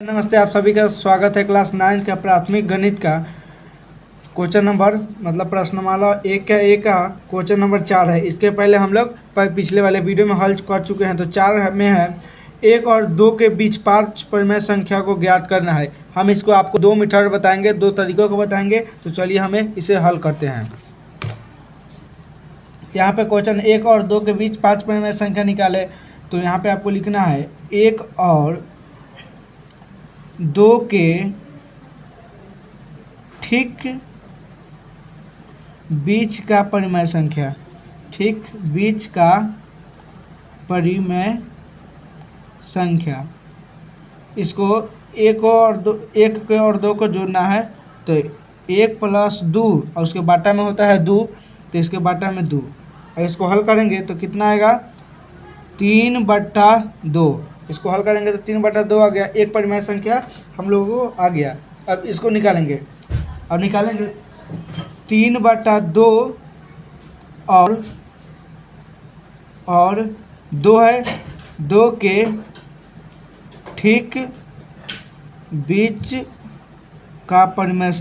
नमस्ते, आप सभी का स्वागत है क्लास 9 का प्राथमिक गणित का क्वेश्चन नंबर मतलब प्रश्नमाला एक का क्वेश्चन नंबर 4 है। इसके पहले हम लोग पिछले वाले वीडियो में हल कर चुके हैं। तो 4 में है 1 और 2 के बीच 5 परिमेय संख्या को ज्ञात करना है। हम इसको आपको 2 मेथड बताएंगे, 2 तरीकों को बताएंगे। तो चलिए हमें इसे हल करते हैं। यहाँ पे क्वेश्चन 1 और 2 के बीच 5 परिमेय संख्या निकाले। तो यहाँ पे आपको लिखना है 1 और 2 के ठीक बीच का परिमेय संख्या, ठीक बीच का परिमेय संख्या। इसको 1 और 2 को जोड़ना है। तो 1 + 2 और उसके बाटा में होता है 2, तो इसके बाटा में 2। और इसको हल करेंगे तो कितना आएगा 3/2। इसको हल करेंगे तो 3/2 आ गया। एक परिमेय संख्या हम लोगों को आ गया। अब इसको निकालेंगे। अब निकालेंगे 3/2 और 2 है, 2 के ठीक बीच का परिमेय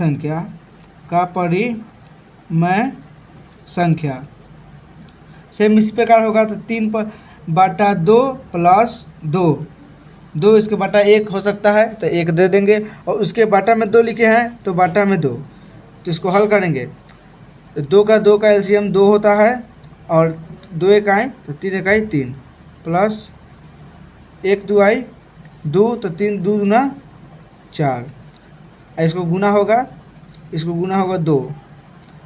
संख्या सेम इसी प्रकार होगा। तो 3/2 + 2 इसके बाटा 1 हो सकता है, तो 1 दे देंगे। और उसके बाटा में 2 लिखे हैं तो बाटा में 2। तो इसको हल करेंगे तो 2 का एलसीएम 2 होता है और 2 1 तो 3 1 3 प्लस 1 2 2, तो 3 2 गुना 4। इसको गुना होगा 2।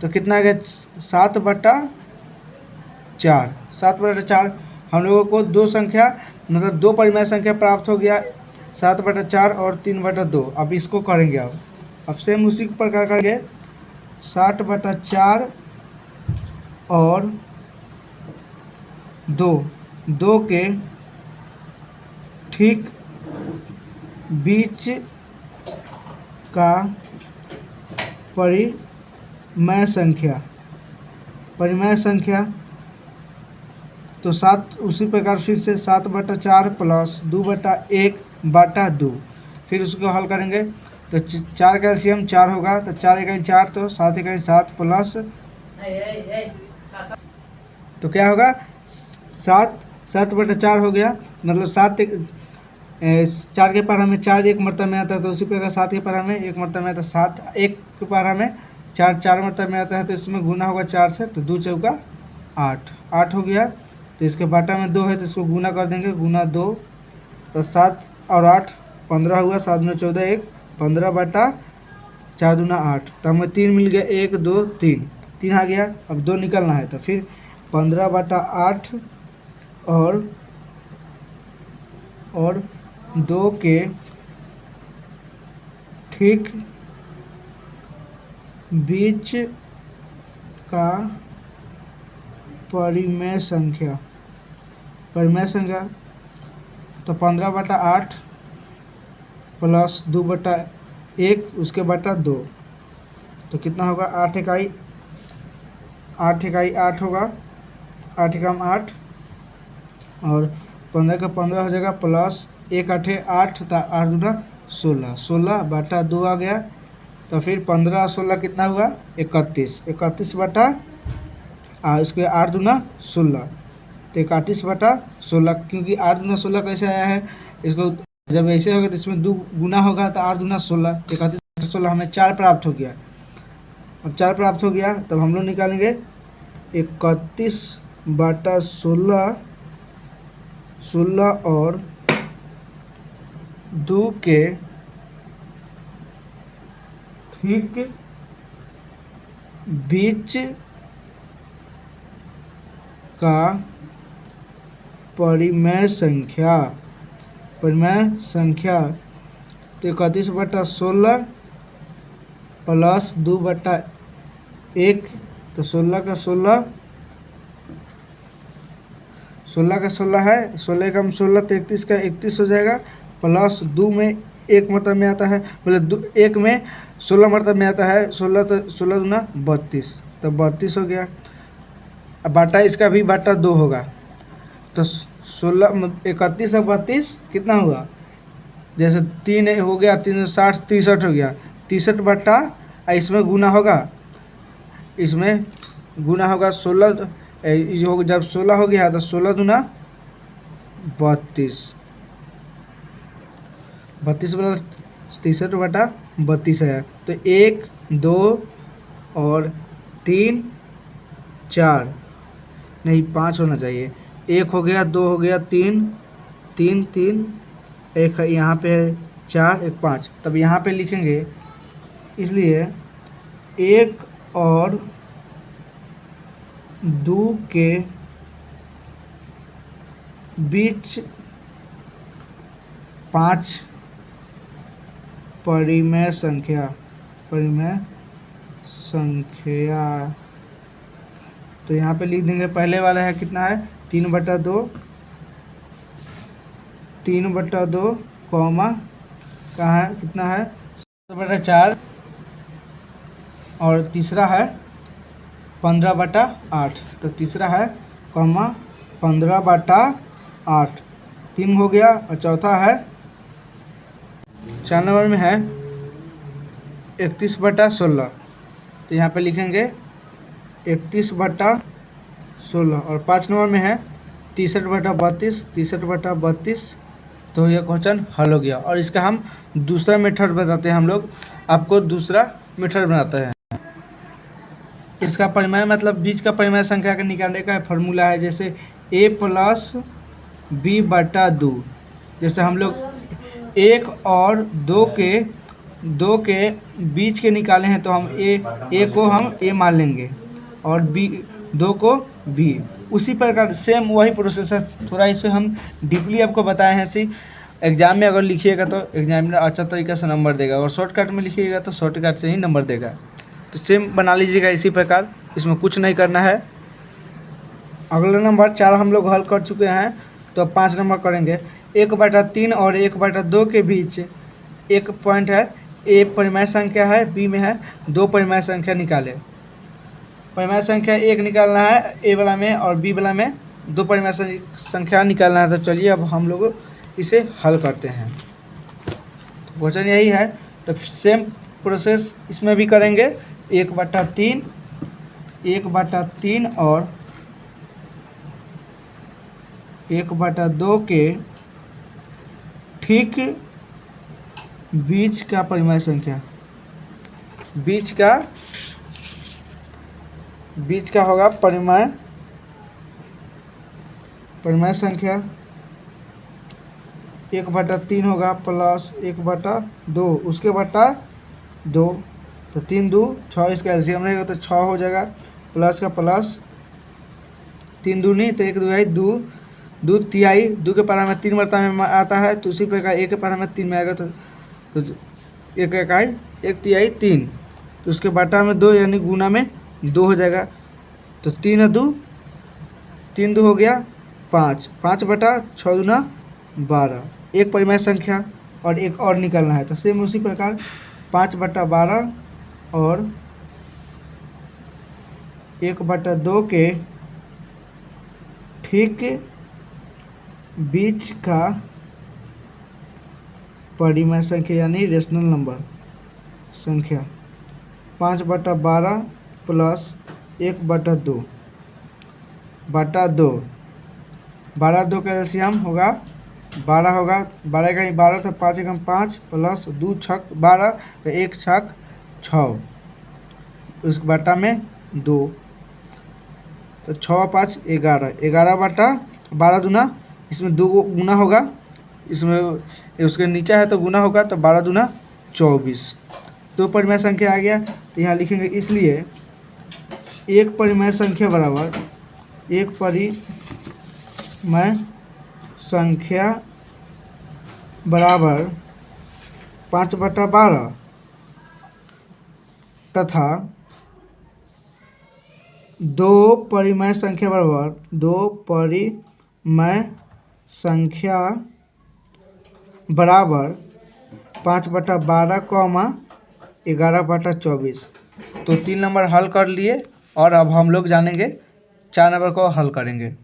तो कितना आ गया 7/4। 7/4 हम लोगों को 2 संख्या मतलब 2 परिमेय संख्या प्राप्त हो गया, 7/4 और 3/2। अब इसको करेंगे। अब सेम उसी प्रकार करेंगे 60/4 और 2 के ठीक बीच का परिमेय संख्या। तो 7 उसी प्रकार फिर से 7/4 + 2/1/2। फिर उसको हल करेंगे तो 4 का एलसीएम 4 होगा। तो 4 1 4, तो 7 1 7 प्लस तो क्या होगा 7/4 हो गया। मतलब 4 के पारा में 4 एक मरतबा में आता है, तो उसी प्रकार 7 के पारा में 1 मरतबा में आता है। 7 1 के पारा में 4 मरतबा में आता है, तो इसमें गुना होगा 4 से। तो 2 चौका 8 हो गया। तो इसके बाटा में 2 है, तो इसको गुना कर देंगे, गुना 2। तो 7 और 8 15 हुआ, 7 में 14 1 15/4 दूना 8। तो हमें 3 मिल गया, 1 2 3 आ गया। अब 2 निकलना है, तो फिर 15/8 और 2 के ठीक बीच का परिमेय संख्या। तो 15/8 प्लस 2/1 उसके बटा 2। तो कितना होगा 8 इकाई 8 होगा, 8 एकम 8 और 15 का 15 हो जाएगा, प्लस 1 8 8, तो 8 दूना 16, 16/2 आ गया। तो फिर 15 16 कितना हुआ 31/, इसके 8 दूना 16, तो 31/16। क्योंकि 8 दूना 16 कैसे आया है, इसको जब ऐसे होगा तो इसमें 2 गुना होगा, तो 8 दूना 16, 31/16 हमें 4 प्राप्त हो गया। अब 4 प्राप्त हो गया, तब हम लोग निकालेंगे 31/16 और 2 के ठीक बीच का परिमेय संख्या। तो 31/16 प्लस 2/1, तो 16 का 16 है, 16 कम 16, तो 31 का 31 हो जाएगा। प्लस 2 में 1 मरतबा में आता है, मतलब 1 में 16 मरतबा में आता है, 16 तो 16 दूना 32, तो 32 हो गया। अब बाटा इसका भी बाटा 2 होगा। तो 16 31 और 32 कितना हुआ जैसे 3 हो गया, 360 63 हो गया, 63 बट्टा इसमें गुना होगा, इसमें गुना होगा 16, जब 16 हो गया तो 16 दूना 32, 32 बटा 63 बटा 32 है। तो 1 2 और 3 4 नहीं 5 होना चाहिए, 1 हो गया, 2 हो गया, 3 3 3 एक यहाँ पे है 4 1 5, तब यहाँ पे लिखेंगे, इसलिए 1 और 2 के बीच 5 परिमेय संख्या, तो यहाँ पे लिख देंगे। पहले वाला है कितना है 3/2, 3/2 कॉमा कहाँ है, कितना है 7/4, और तीसरा है 15/8, तो तीसरा है कॉमा 15/8, 3 हो गया, और चौथा है 4 नंबर में है 31/16, तो यहाँ पे लिखेंगे 31/16, और 5 नंबर में है 63/32, 63/32। तो ये क्वेश्चन हल हो गया। और इसका हम दूसरा मेथड बताते हैं, हम लोग आपको दूसरा मेथड बनाते हैं। इसका परिमेय मतलब बीच का परिमेय संख्या का निकालने का फॉर्मूला है, जैसे a + b/2, जैसे हम लोग 1 और 2 के बीच के निकाले हैं, तो हम a को हम a मान लेंगे और b 2 को b। उसी प्रकार सेम वही प्रोसेस है, थोड़ा इसे हम डीपली आपको बताए हैं। इसी एग्जाम में अगर लिखिएगा तो एग्जामिनर अच्छा तरीके से नंबर देगा, और शॉर्टकट में लिखिएगा तो शॉर्टकट से ही नंबर देगा। तो सेम बना लीजिएगा इसी प्रकार, इसमें कुछ नहीं करना है। अगला नंबर 4 हम लोग हल कर चुके हैं, तो 5 नंबर करेंगे। 1/3 और 1/2 के बीच एक पॉइंट है, ए परिमेय संख्या है, बी में है 2 परिमेय संख्या निकाले। परिमेय संख्या 1 निकालना है ए वाला में, और बी वाला में 2 परिमेय संख्या निकालना है। तो चलिए अब हम लोग इसे हल करते हैं। क्वेश्चन यही है, तो सेम प्रोसेस इसमें भी करेंगे। 1/3 और 1/2 के ठीक बीच का परिमेय संख्या, बीच का होगा परिमेय संख्या 1/3 होगा प्लस 1/2, उसके बटा 2, तो 3 2 6, इसका एलसीएम रहेगा तो 6 हो जाएगा, प्लस का प्लस 3 दूनी तो 1 2 2, 2 तिहाई, 2 के पारा में 3 मरता में आता है, तो उसी प्रकार 1 के पारा में 3 में आएगा, तो 1 इकाई 1 तिहाई 3, तो उसके बटा में 2 यानी गुना में 2 हो जाएगा, तो 3 2 हो गया 5, 5/6 दूना 12, एक परिमेय संख्या और एक और निकालना है। तो सेम उसी प्रकार 5/12 और 1/2 के ठीक बीच का परिमेय संख्या यानी रेशनल नंबर संख्या 5/12 प्लस 1/2 बटा 2, 12 2 का एलसीएम होगा 12 होगा, 12 का 12 तो 5 एकम 5 प्लस 2 छक 12, तो 1 छक 6, उस बटा में 2, तो 6 5 11, 11/12 दूना, इसमें 2 गुना होगा, इसमें उसके नीचे है तो गुना होगा, तो 12 दूना 24, 2 परिमेय संख्या आ गया। तो यहाँ लिखेंगे, इसलिए एक परिमेय संख्या बराबर 5/12 तथा 2 परिमेय संख्या बराबर 2 परिमेय संख्या बराबर 5/12 कॉमा 11/24। तो 3 नंबर हल कर लिए, और अब हम लोग जानेंगे 4 नंबर को हल करेंगे।